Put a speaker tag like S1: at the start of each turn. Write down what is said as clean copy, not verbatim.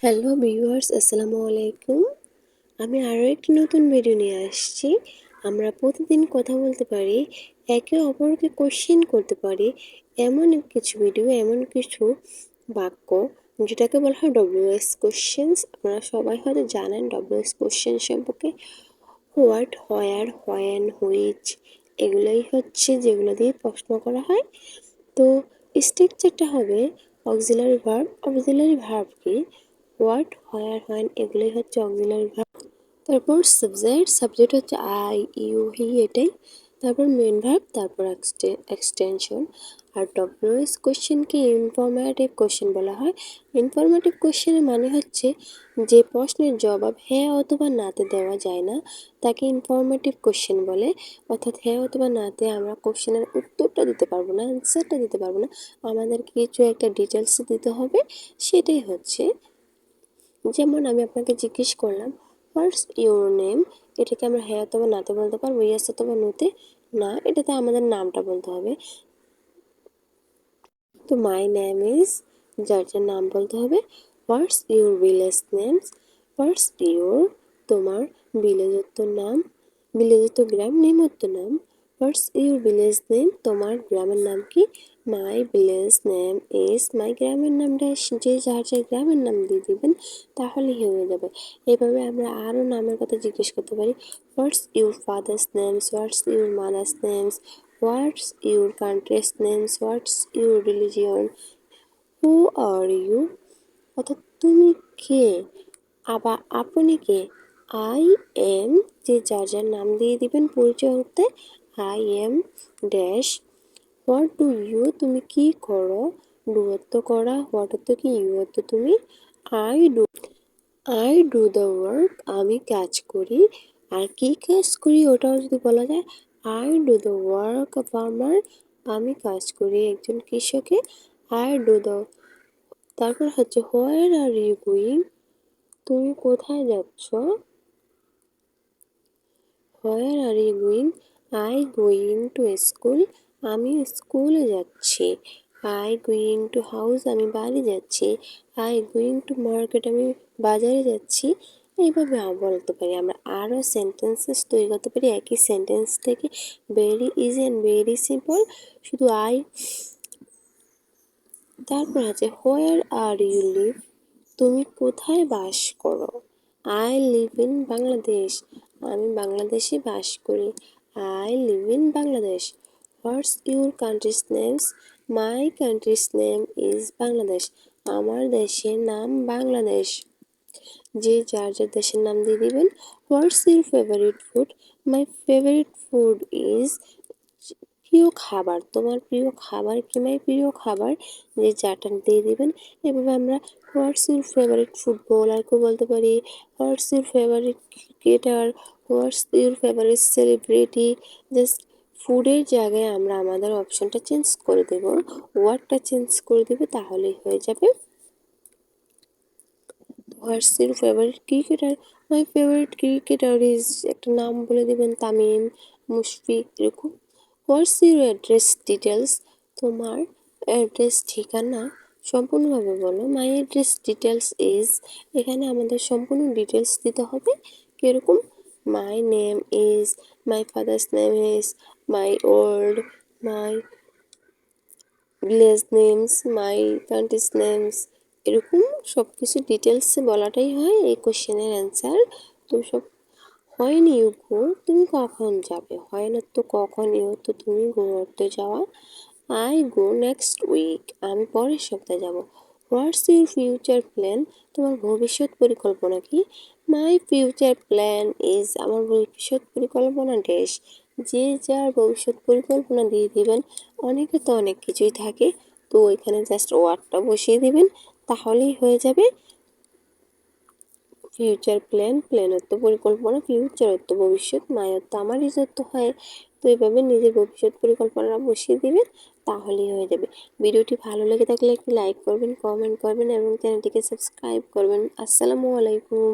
S1: Hello viewers, আসসালামু আলাইকুম। আমি আরও একটি নতুন ভিডিও নিয়ে আসছি। আমরা প্রতিদিন কথা বলতে পারি, একে অপরকে কোশ্চেন করতে পারি, এমন কিছু ভিডিও, এমন কিছু বাক্য যেটাকে বলা হয় ডব্লিউএস কোশ্চেন্স। আপনারা সবাই হয়তো জানেন ডব্লিউএস কোশ্চেন সম্পর্কে। হোয়াট, হোয়ার, হোয়েন, হুইচ, এগুলোই হচ্ছে যেগুলো দিয়ে প্রশ্ন করা হয়। তো স্ট্রাকচারটা হবে অক্সিলারি ভার্ব। অক্সিলারি ভার্ব কি? হোয়াট, হোয়ার, হোয়েন, এগুলোই হচ্ছে অক্সিলারি ভার্ব। তারপর সাবজেক্ট হচ্ছে আই, ইউ, হি, এটাই। তারপর মেন ভার্ব, তারপর এক্সটেনশন। আর ডব্লিউএস কোশ্চেনকে ইনফরমেটিভ কোশ্চেন বলা হয়। ইনফরমেটিভ কোশ্চেনের মানে হচ্ছে যে প্রশ্নের জবাব হ্যাঁ অথবা নাতে দেওয়া যায় না, তাকে ইনফরমেটিভ কোশ্চেন বলে। অর্থাৎ হ্যাঁ অথবা নাতে আমরা কোশ্চেনের উত্তরটা দিতে পারবো না, অ্যান্সারটা দিতে পারবো না, আমাদের কিছু একটা ডিটেলস দিতে হবে। সেটাই হচ্ছে, যেমন আমি আপনাকে জিজ্ঞেস করলাম হোয়াটস ইউর নেম, এটাকে আমরা হ্যাঁ অথবা নাতে বলতে পারবো, ইয়েস অথবা নোতে না, এটাতে আমাদের নামটা বলতে হবে। তো মাই নেম ইজ, যার যার নাম বলতে হবে। What's your village names, what's your, তোমার ভিলেজের নাম, ভিলেজের গ্রাম, নেমত্ব নাম। হোয়াটস ইউর ভিলেজ নেম, তোমার গ্রামের নাম কি? মাই ভিলেজ নেম ইজ, মাই গ্রামের নামটা যে যার যার গ্রামের নাম দিয়ে দিবেন, তাহলেই হয়ে যাবে। এভাবে আমরা আরও নামের কথা জিজ্ঞেস করতে পারি। What's your father's names, what's your mother's names, what's your country's names, what's your religion, who are you, অর্থাৎ তুমি কে, আবার আপনি কে। আই এম, যে যার যার নাম দিয়ে দিবেন পরিচয় হতে। I am dash. What do you, তুমি কি করো। ডু অর্থ করা, হোয়াট অর্থ কি, ইউ অর্থ তুমি। আই ডু দ্য ওয়ার্ক, আমি কাজ করি। আর কি কাজ করি ওটাও যদি বলা যায়, I do the work of farmer, আমি কাজ করি একজন কৃষকে। আই ডু দ্য, তারপর হচ্ছে হোয়ার আর ইউ গোয়িং, তুমি কোথায় যাচ্ছ। Where are you going, I going to school, আমি স্কুলে যাচ্ছি। আই গোয়িং টু হাউস, আমি বাড়ি যাচ্ছি। আই গোয়িং টু মার্কেট, আমি বাজারে যাচ্ছি। এইভাবে বলতে পারি আমরা। আরও সেন্টেন্সেস তৈরি করতে পারি একই সেন্টেন্স থেকে। Very easy and very simple. শুধু আই, তারপর আছে হোয়ার আর ইউ লিভ, তুমি কোথায় বাস করো। আই লিভ ইন বাংলাদেশ, আমি বাংলাদেশে বাস করি। I live in Bangladesh. What's your country's names, my countries name is Bangladesh, আমার দেশের নাম বাংলাদেশ। যে যার যার দেশের নাম দিয়ে দিবেন। What's your favourite food, my favourite food is, প্রিয় খাবার, তোমার প্রিয় খাবার কি, মাই প্রিয় খাবার, যে যারটা দিয়ে দিবেন। এভাবে আমরা হোয়াটস ইউর ফেভারিট ফুটবলারকেও বলতে পারি, what's your favourite cricketer, what's your favourite celebrity. Just ফুডের জায়গায় আমরা আমাদের অপশনটা চেঞ্জ করে দেব, ওয়ার্ডটা চেঞ্জ করে দেবে, তাহলেই হয়ে যাবে। What's your favourite cricketer, my favourite cricketer is, একটা নাম বলে দেবেন, তামিম, মুশফিক, এরকম। হোয়াটস ইউর অ্যাড্রেস ডিটেলস, তোমার অ্যাড্রেস ঠিকানা সম্পূর্ণভাবে বলো। মাই অ্যাড্রেস ডিটেলস ইজ, এখানে আমাদের সম্পূর্ণ ডিটেলস দিতে হবে। কীরকম? My name is, my father's name is, my old, my village names, my countries names, এরকম সব কিছু ডিটেলসে বলাটাই হয় এই কোশ্চেনের অ্যান্সার। তো সব হয়নি ইউ গো, তুমি কখন যাবে। হয় না তো কখন, ইউ তো তুমি, গো অর্থ যাওয়া। আই গো নেক্সট উইক, আমি পরের সপ্তাহে যাব। হোয়াটস ইউর ফিউচার প্ল্যান, তোমার ভবিষ্যৎ পরিকল্পনা কি। মাই ফিউচার প্ল্যান ইজ, আমার ভবিষ্যৎ পরিকল্পনা ড্যাশ। যে যার ভবিষ্যৎ পরিকল্পনা দিয়ে দিবেন। অনেকে তো অনেক কিছুই থাকে, তো এখানে জাস্ট ওয়ার্ডটা বসিয়ে দিবেন, তাহলেই হয়ে যাবে। ফিউচার প্ল্যান, প্ল্যান অর্থ পরিকল্পনা, ফিউচার অর্থ ভবিষ্যৎ, মাই অর্থ আমারই যত হয়। তো এভাবে নিজের ভবিষ্যৎ পরিকল্পনা বসিয়ে দিবেন, তাহলেই হয়ে যাবে। ভিডিওটি ভালো লেগে থাকলে একটি লাইক করবেন, কমেন্ট করবেন এবং চ্যানেলটিকে সাবস্ক্রাইব করবেন। আসসালামু আলাইকুম।